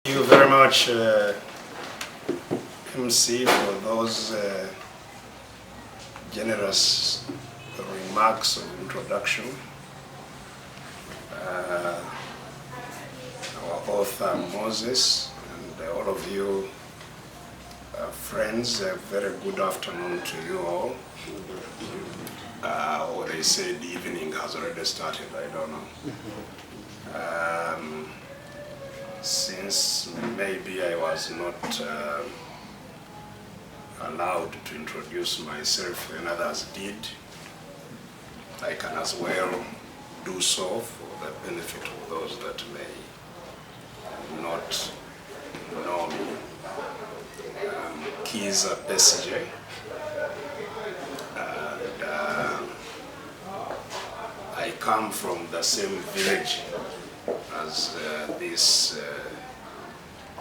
Thank you very much, MC, for those generous remarks of introduction. Our author Moses and all of you friends, a very good afternoon to you all. Or they say the evening has already started, I don't know. Since maybe I was not allowed to introduce myself when others did, I can as well do so for the benefit of those that may not know me. Kizza Besigye, and I come from the same village as this,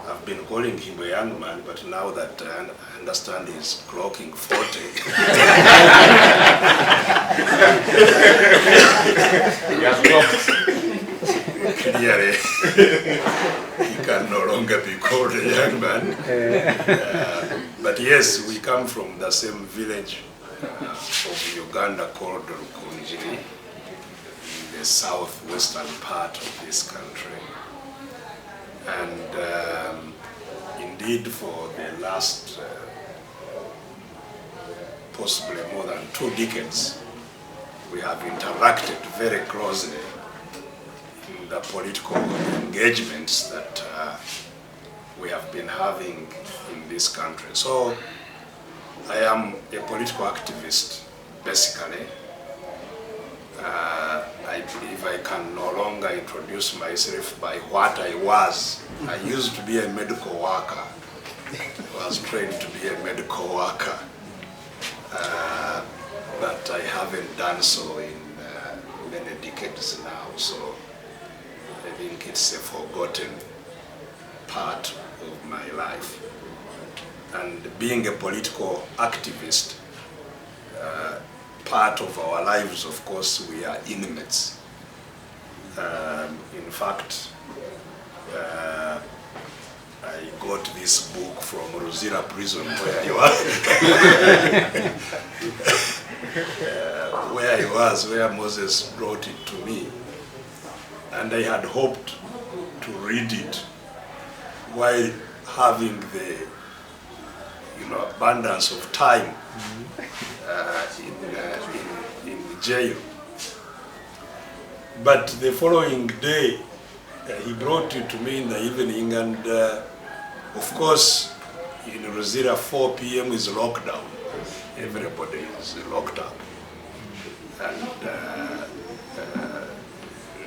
I've been calling him a young man, but now that I understand he's clocking 40. Clearly, he can no longer be called a young man. But yes, we come from the same village of Uganda called Rukunjiri, the southwestern part of this country. And indeed for the last possibly more than 2 decades, we have interacted very closely in the political engagements that we have been having in this country. So I am a political activist, basically. I believe I can no longer introduce myself by what I was. I used to be a medical worker. I was trained to be a medical worker. But I haven't done so in many decades now, so I think it's a forgotten part of my life. And being a political activist, part of our lives, of course, we are inmates. In fact, I got this book from Rosira prison where I was, where Moses brought it to me. And I had hoped to read it while having the abundance of time in jail. But the following day, he brought it to me in the evening, and of course, in Rosira, 4 p.m. is lockdown. Everybody is locked up. And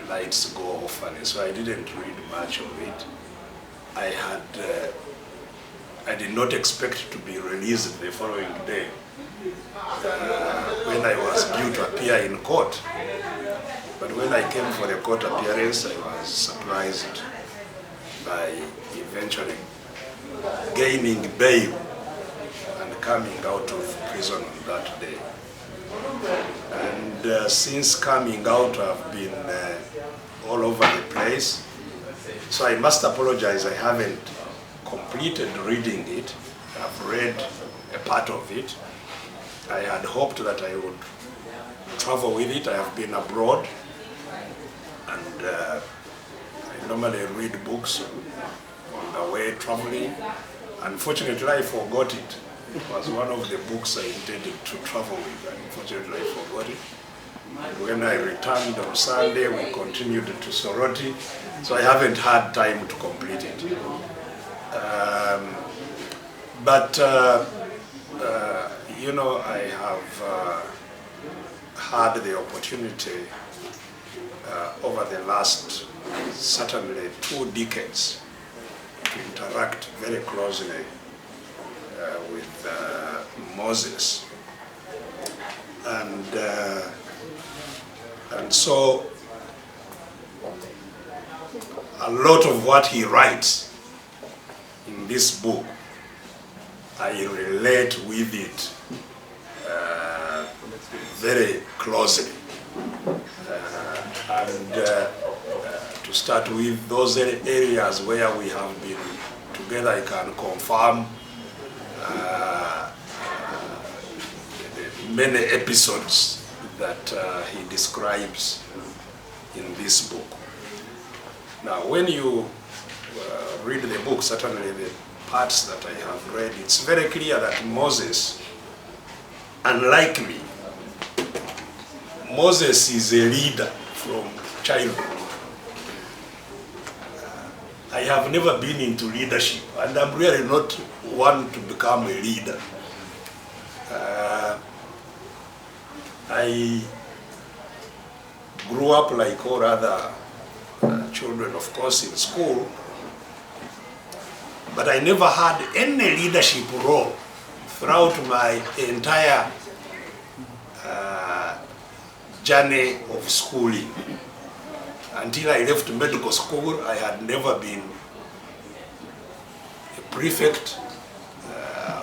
lights go off, and so I didn't read much of it. I did not expect to be released the following day when I was due to appear in court. But when I came for the court appearance, I was surprised by eventually gaining bail and coming out of prison on that day. And since coming out, I've been all over the place. So I must apologize, I haven't completed reading it. I've read a part of it. I had hoped that I would travel with it. I have been abroad, and I normally read books on the way traveling. Unfortunately, I forgot it. It was one of the books I intended to travel with. Unfortunately, I forgot it. And when I returned on Sunday, we continued to Soroti, so I haven't had time to complete it. I have had the opportunity over the last certainly 2 decades to interact very closely with Moses, and so a lot of what he writes in this book, I relate with it very closely. And to start with those areas where we have been together, I can confirm many episodes that he describes in this book. Now, when you read the book, certainly the parts that I have read, it's very clear that Moses, unlike me, Moses is a leader from childhood. I have never been into leadership, and I'm really not one to become a leader. I grew up like all other children, of course, in school, but I never had any leadership role throughout my entire journey of schooling. Until I left medical school, I had never been a prefect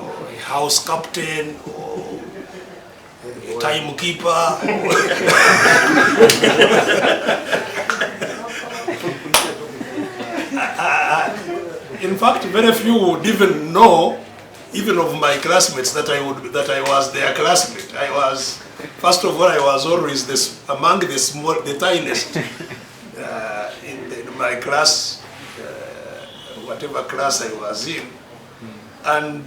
or a house captain or a timekeeper. In fact, very few would even know, even of my classmates, that I was their classmate. First of all, I was always among the tiniest in my class, whatever class I was in, and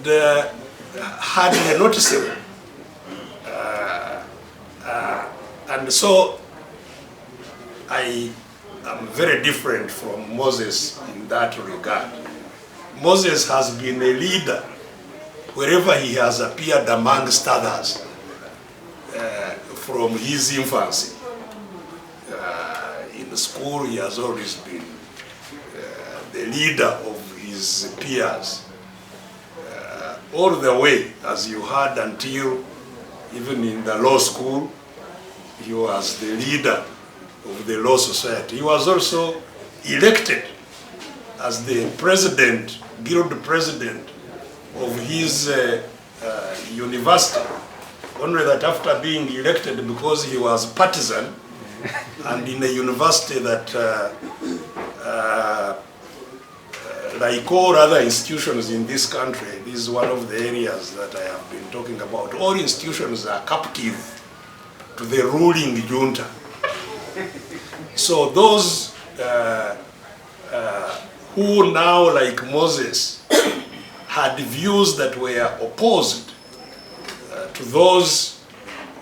hardly noticeable. And so I am very different from Moses in that regard. Moses has been a leader wherever he has appeared amongst others from his infancy. In school, he has always been the leader of his peers, all the way, as you heard, until even in the law school, he was the leader of the law society. He was also elected as the president, guild president of his university. Only that after being elected, because he was partisan, and in a university that, like all other institutions in this country, this is one of the areas that I have been talking about. All institutions are captive to the ruling junta. So those who now, like Moses, had views that were opposed to those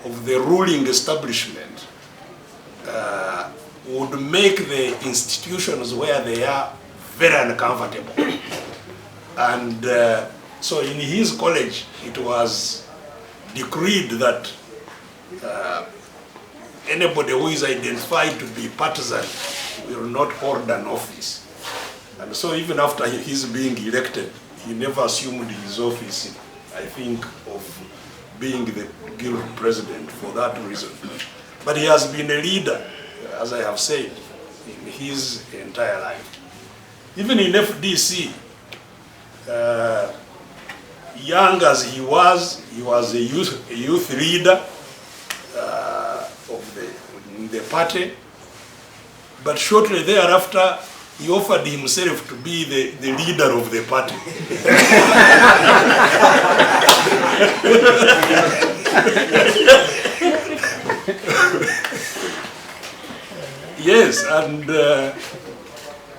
of the ruling establishment, would make the institutions where they are very uncomfortable. And so in his college, it was decreed that anybody who is identified to be partisan will not hold an office. And so even after his being elected, he never assumed his office, I think, of being the guild president for that reason. But he has been a leader, as I have said, in his entire life. Even in FDC, young as he was a youth leader of the party. But shortly thereafter, he offered himself to be the leader of the party. Yes,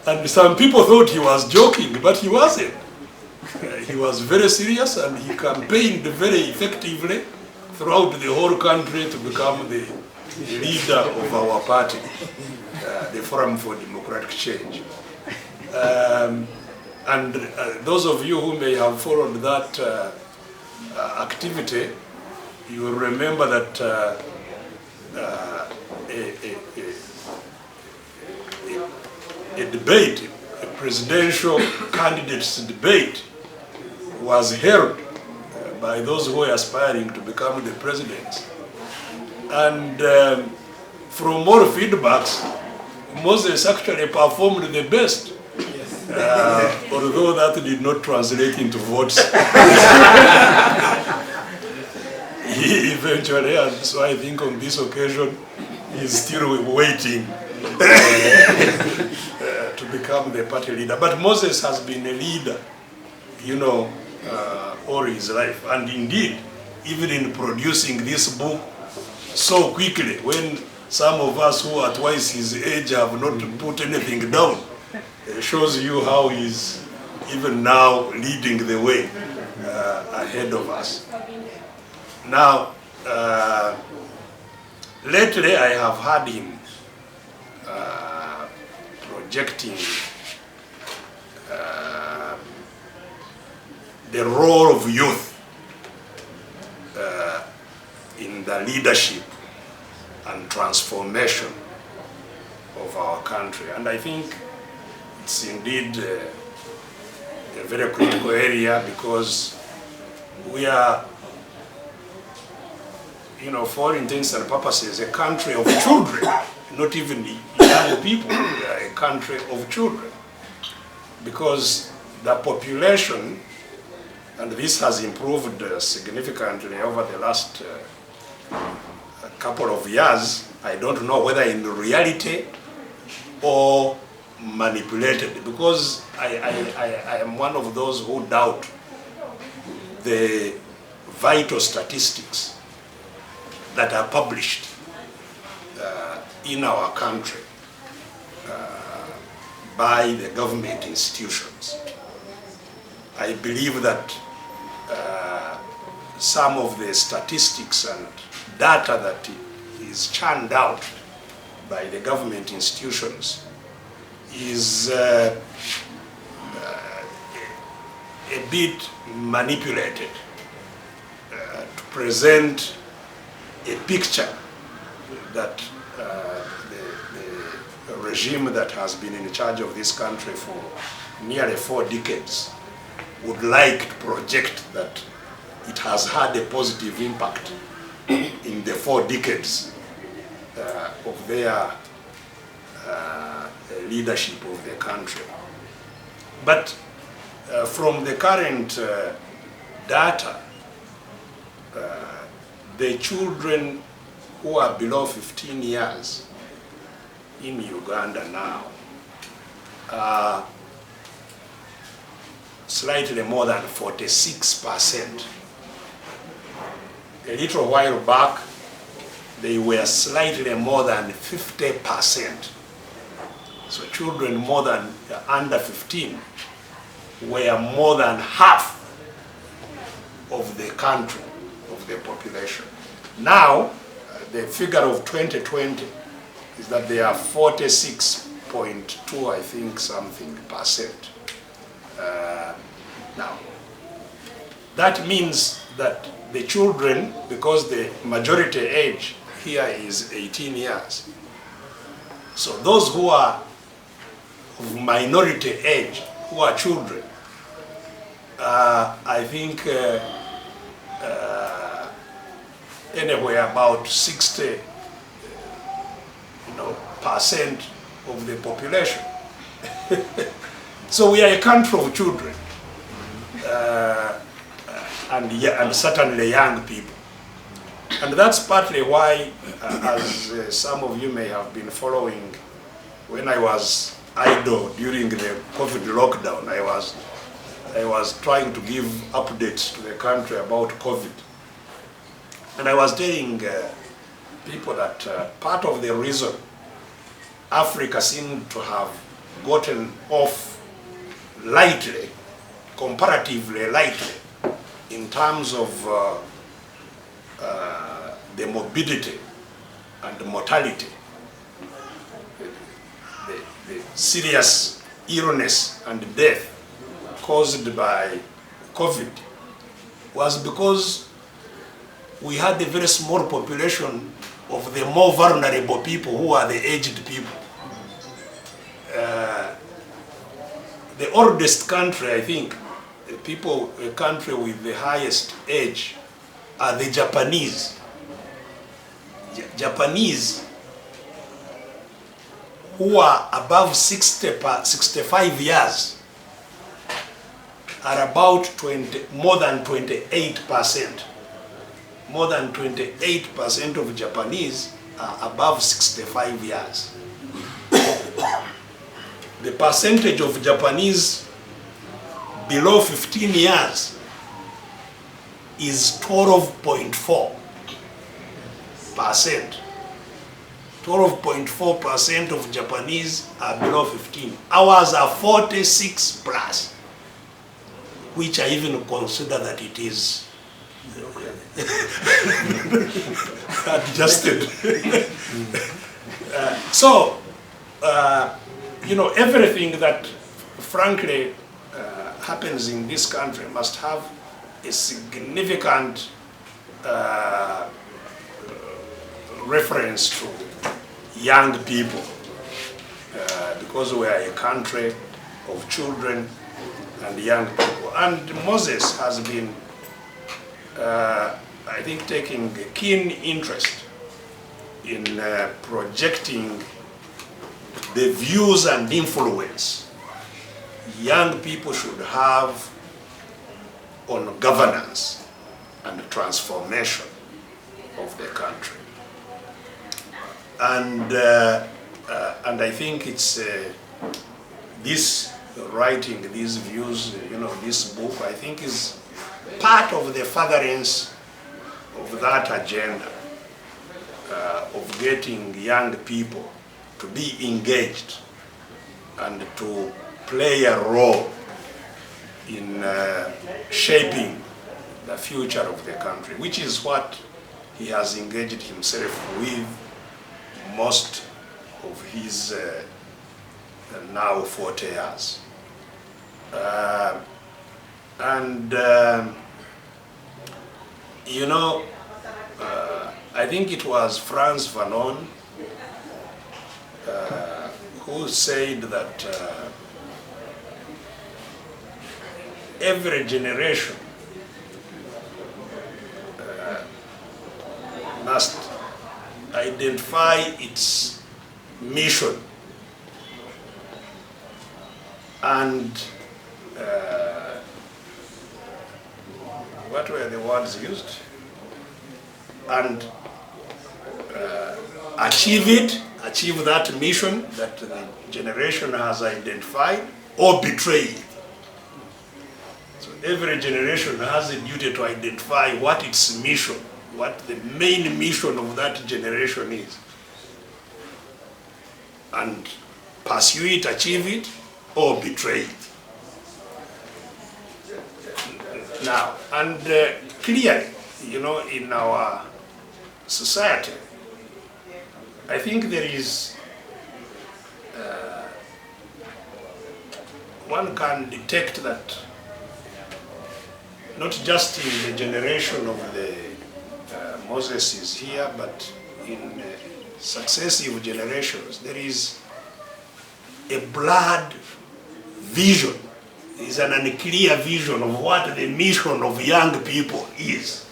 and some people thought he was joking, but he wasn't. He was very serious, and he campaigned very effectively throughout the whole country to become the leader of our party, the Forum for Democratic Change. And those of you who may have followed that activity, you will remember that a debate, a presidential candidates debate, was held by those who were aspiring to become the presidents. And from all feedbacks, Moses actually performed the best, although that did not translate into votes. He eventually, and so I think on this occasion, he's still waiting to become the party leader. But Moses has been a leader, you know, all his life. And indeed, even in producing this book so quickly, when some of us who are twice his age have not put anything down, it shows you how he's even now leading the way ahead of us. Now, lately I have had him projecting the role of youth in the leadership and transformation of our country. And I think it's indeed a very critical area, because we are, you know, for all intents and purposes, a country of children, not even young people. We are a country of children, because the population, and this has improved significantly over the last couple of years. I don't know whether in reality or manipulated, because I am one of those who doubt the vital statistics that are published in our country by the government institutions. I believe that some of the statistics and data that is churned out by the government institutions is a bit manipulated to present a picture that the regime that has been in charge of this country for nearly 4 decades would like to project that it has had a positive impact in the 4 decades of their leadership of the country. But from the current data, the children who are below 15 years in Uganda now are slightly more than 46%. A little while back, they were slightly more than 50%. So children more than under 15 were more than half of the country, of the population. Now, the figure of 2020 is that they are 46.2, I think, something percent. Now, that means that the children, because the majority age here is 18 years, so those who are of minority age, who are children, I think anywhere about 60% of the population. So we are a country of children, and certainly young people. And that's partly why, as some of you may have been following, when I was idle during the COVID lockdown, I was trying to give updates to the country about COVID. And I was telling people that part of the reason Africa seemed to have gotten off lightly, comparatively lightly, in terms of the morbidity and mortality, the serious illness and death caused by COVID, was because we had a very small population of the more vulnerable people, who are the aged people. The oldest country, I think, a country with the highest age are the Japanese. Japanese, who are above 65 years, are about more than 28%. More than 28% of Japanese are above 65 years. the percentage of Japanese below 15 years is 12.4%. 12.4% of Japanese are below 15. Ours are 46 plus, which I even consider that it is adjusted. You know, everything that frankly happens in this country must have a significant reference to young people, because we are a country of children and young people. And Moses has been, I think, taking a keen interest in projecting the views and influence young people should have on governance and transformation of the country. And I think it's this writing, these views, you know, this book, I think is part of the furtherance of that agenda of getting young people to be engaged and to play a role in shaping the future of the country, which is what he has engaged himself with most of his now 40 years. You know, I think it was Frantz Fanon who said that every generation must identify its mission and what were the words used? And achieve that mission that the generation has identified, or betray it. So every generation has a duty to identify what its mission, what the main mission of that generation is, and pursue it, achieve it, or betray it. Now, and clearly, you know, in our society, I think there is, one can detect that not just in the generation of the Moses is here, but in successive generations, there is a blurred vision, is an unclear vision of what the mission of young people is,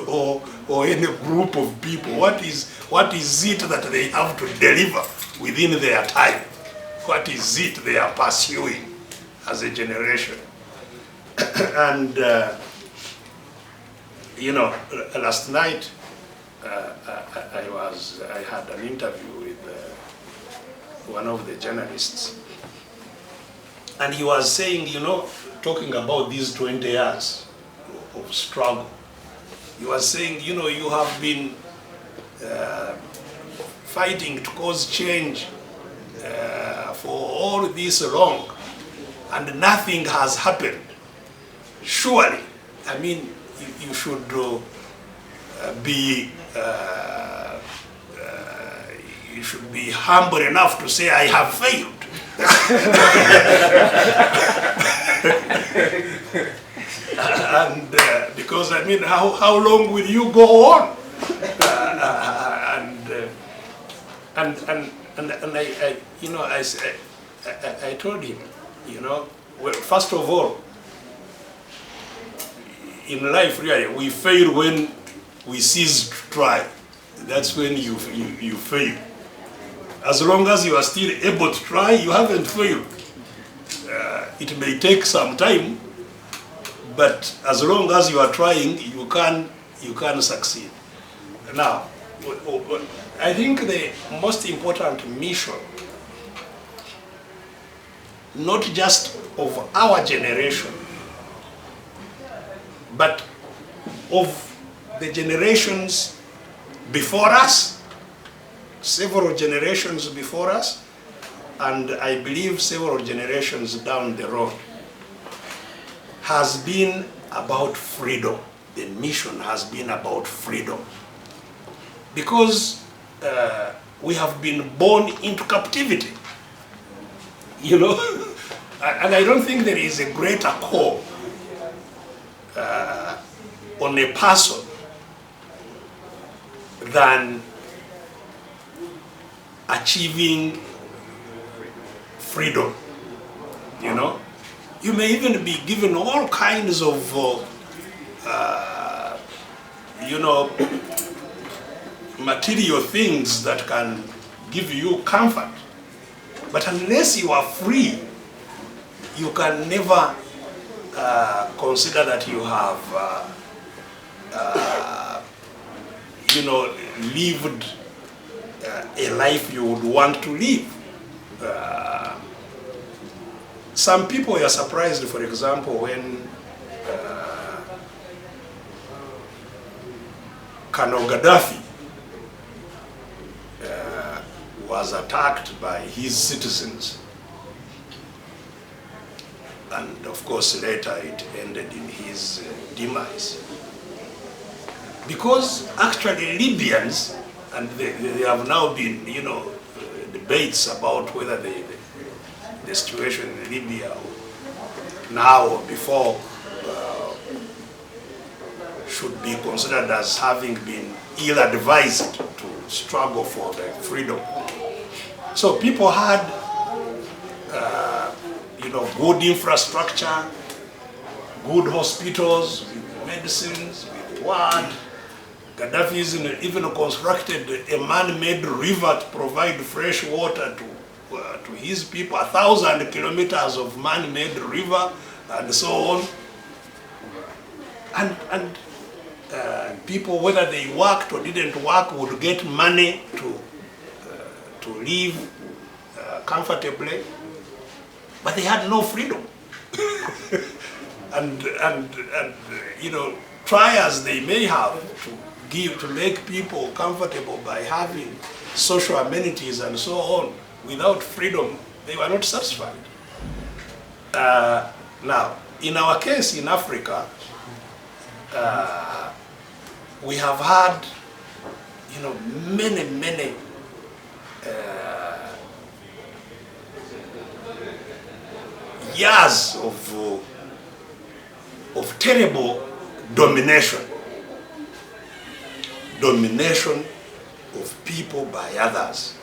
or any group of people. What is it that they have to deliver within their time? What is it they are pursuing as a generation? And you know, last night I had an interview with one of the journalists, and he was saying, you know, talking about these 20 years of struggle, he was saying, you know, you have been fighting to cause change for all this long, and nothing has happened. Surely, I mean, you should you should be humble enough to say, I have failed. And because, I mean, how long will you go on? And I you know, I told him, you know, well, first of all, in life, really, we fail when we cease to try. That's when you fail. As long as you are still able to try, you haven't failed. It may take some time, but as long as you are trying, you can succeed. Now, I think the most important mission not just of our generation, but of the generations before us, several generations before us, and I believe several generations down the road, has been about freedom. The mission has been about freedom. Because we have been born into captivity, you know? And I don't think there is a greater call on a person than achieving freedom, you know? You may even be given all kinds of, you know, material things that can give you comfort. But unless you are free, you can never consider that you have, you know, lived a life you would want to live. Some people are surprised, for example, when Colonel Gaddafi was attacked by his citizens. And of course later it ended in his demise. Because actually Libyans, and they have now been, you know, debates about whether the situation in Libya now or before should be considered as having been ill-advised to struggle for the freedom. So people had, you know, good infrastructure, good hospitals, with medicines, with water. Gaddafi even constructed a man-made river to provide fresh water to his people, 1,000 kilometers of man-made river, and so on. And people, whether they worked or didn't work, would get money to live comfortably, but they had no freedom. and you know, try as they may have to make people comfortable by having social amenities and so on, without freedom, they were not satisfied. Now, in our case in Africa, we have had, you know, many years of terrible domination of people by others.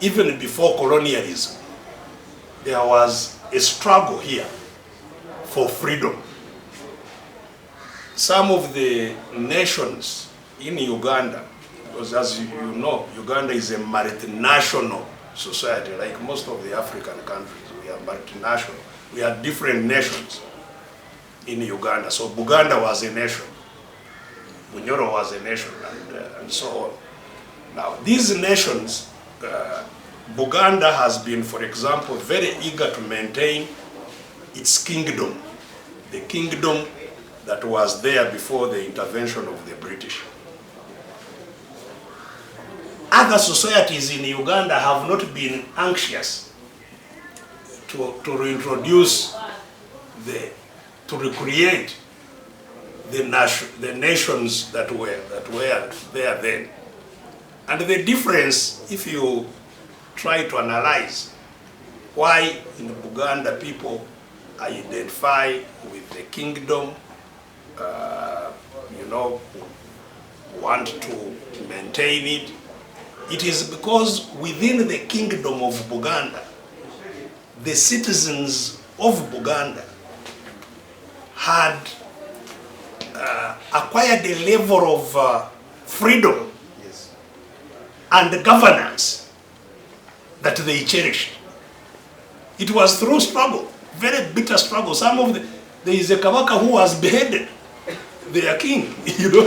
Even before colonialism, there was a struggle here for freedom. Some of the nations in Uganda, because as you know, Uganda is a multinational society, like most of the African countries. We are multinational. We have different nations in Uganda. So Buganda was a nation, Bunyoro was a nation, and so on. Now, these nations, Buganda has been, for example, very eager to maintain its kingdom, the kingdom that was there before the intervention of the British. Other societies in Uganda have not been anxious to reintroduce, to recreate the nations that were there then. And the difference, if you try to analyze why in Buganda people identify with the kingdom, you know, want to maintain it, it is because within the kingdom of Buganda, the citizens of Buganda had acquired a level of freedom and governance that they cherished. It was through struggle, very bitter struggle. There is a Kabaka who was beheaded, their king, you know.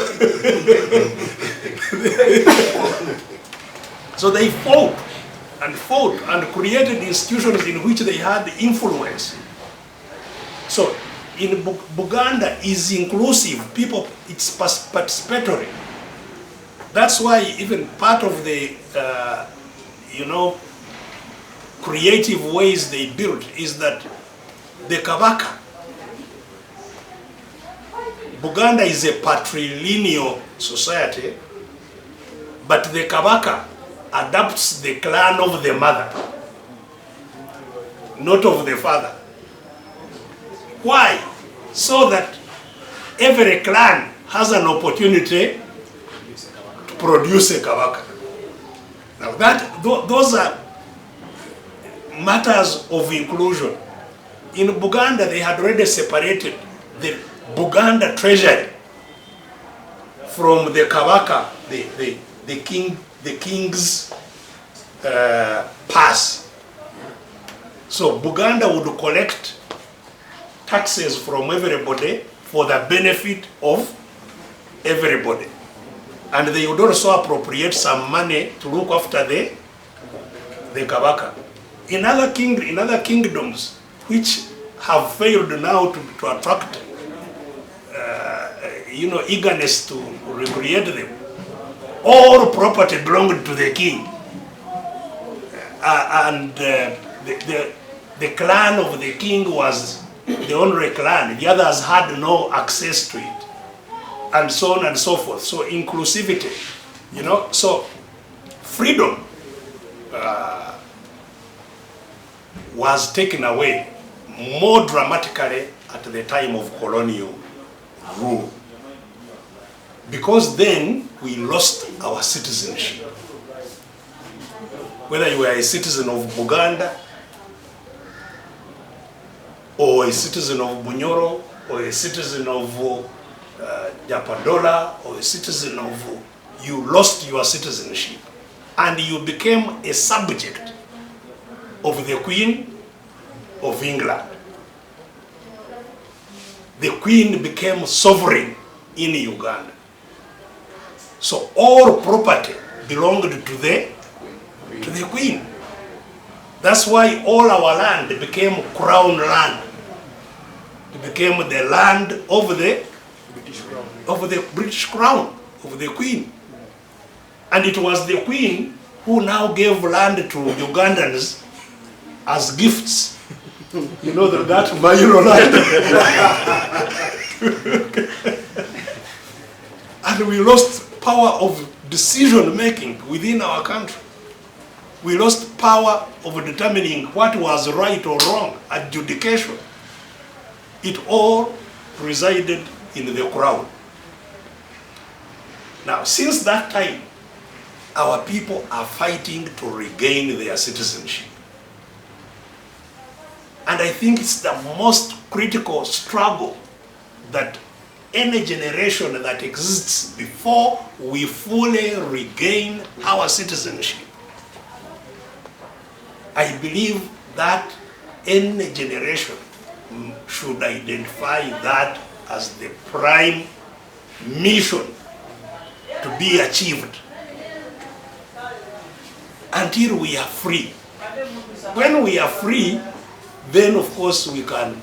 So they fought and fought and created institutions in which they had influence. So in Buganda is inclusive, people, it's participatory. That's why even part of the, creative ways they built is that the Kabaka, Buganda is a patrilineal society, but the Kabaka adopts the clan of the mother, not of the father. Why? So that every clan has an opportunity to produce a Kabaka. Now those are matters of inclusion. In Buganda, they had already separated the Buganda treasury from the Kabaka, the king's pass. So Buganda would collect taxes from everybody for the benefit of everybody. And they would also appropriate some money to look after the Kabaka. In other kingdoms, which have failed now to attract eagerness to recreate them, all property belonged to the king. And the clan of the king was the only clan. The others had no access to it. And so on and so forth. So inclusivity, so freedom was taken away more dramatically at the time of colonial rule. Because then we lost our citizenship. Whether you are a citizen of Buganda, or a citizen of Bunyoro, or a citizen of Japadola, or a citizen of, you lost your citizenship. And you became a subject of the Queen of England. The Queen became sovereign in Uganda. So all property belonged to the Queen. That's why all our land became crown land. It became the land of the British Crown, of the Queen. And it was the Queen who now gave land to Ugandans as gifts. You know that Mayuro land. And we lost power of decision making within our country. We lost power of determining what was right or wrong, adjudication. It all resided in the crown. Now, since that time, our people are fighting to regain their citizenship. And I think it's the most critical struggle that any generation that exists before we fully regain our citizenship. I believe that any generation should identify that as the prime mission to be achieved until we are free. When we are free, then of course we can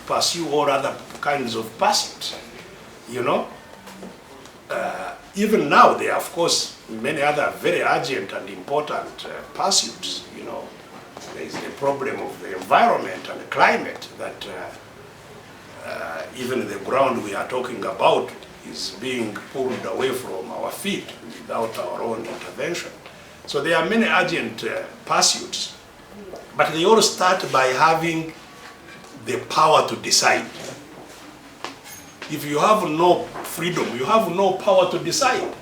pursue all other kinds of pursuits, Even now there are of course many other very urgent and important pursuits, There is the problem of the environment and the climate that even the ground we are talking about is being pulled away from our feet without our own intervention. So there are many urgent pursuits, but they all start by having the power to decide. If you have no freedom, you have no power to decide.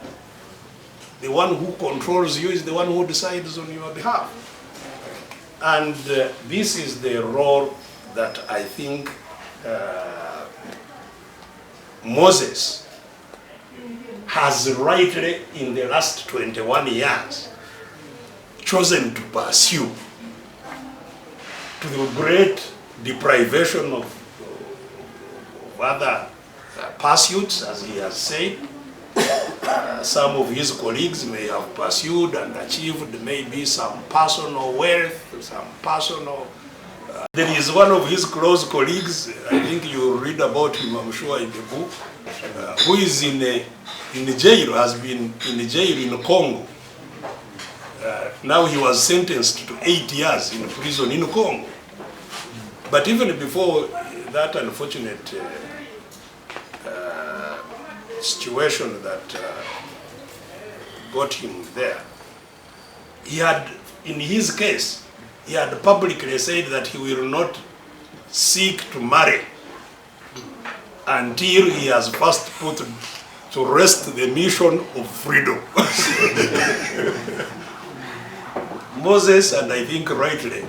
The one who controls you is the one who decides on your behalf. And this is the role that I think Moses has rightly in the last 21 years chosen to pursue, to the great deprivation of other pursuits, as he has said. some of his colleagues may have pursued and achieved maybe some personal wealth, some personal... There is one of his close colleagues, I think you read about him, I'm sure, in the book, who is in jail, has been in jail in Congo. Now he was sentenced to 8 years in prison in Congo. But even before that unfortunate situation that got him there, he had, in his case, he had publicly said that he will not seek to marry until he has first put to rest the mission of freedom. Moses, and I think rightly,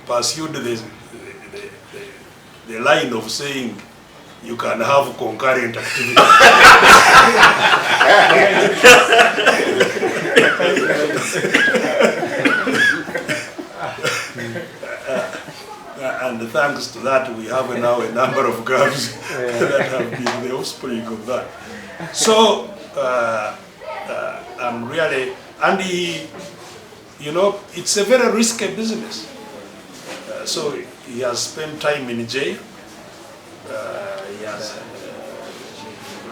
pursued the line of saying you can have concurrent activity. And thanks to that, we have now a number of girls that have been the offspring of that. So, I'm really, and you know, it's a very risky business. So he has spent time in jail. He has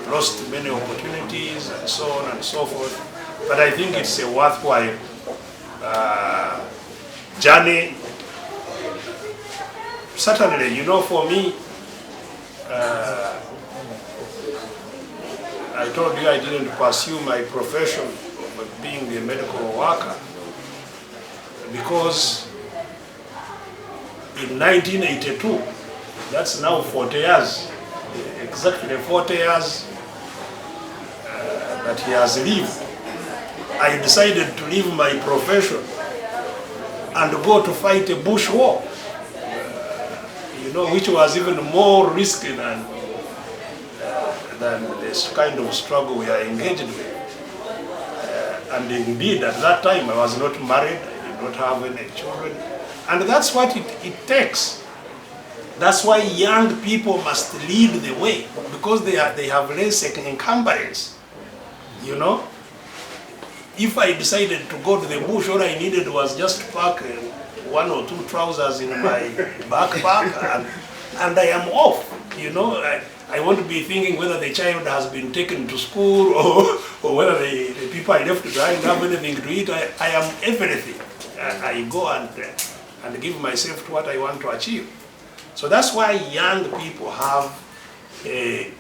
lost many opportunities and so on and so forth. But I think it's a worthwhile journey. Certainly, you know, for me, I told you I didn't pursue my profession of being a medical worker because in 1982, that's now 40 years, exactly 40 years that he has lived, I decided to leave my profession and go to fight a bush war, you know, which was even more risky than this kind of struggle we are engaged with. And indeed, at that time, I was not married, I did not have any children. And that's what it takes. That's why young people must lead the way, because they have less encumbrance. You know, if I decided to go to the bush, all I needed was just to pack 1 or 2 trousers in my backpack, and I am off. You know, I won't be thinking whether the child has been taken to school or whether the people I left behind have anything to eat. I am everything. I go and give myself to what I want to achieve. So that's why young people have a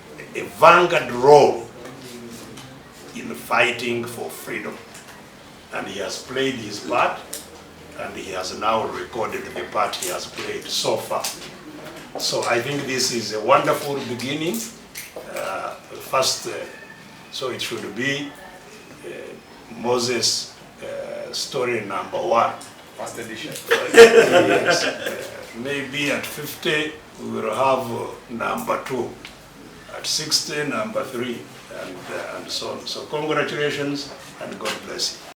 vanguard role in fighting for freedom. And he has played his part, and he has now recorded the part he has played so far. So I think this is a wonderful beginning. First, so it should be Moses' story number 1. First edition. Yes. Maybe at 50, we will have number 2. At 60, number 3, and so on. So congratulations, and God bless you.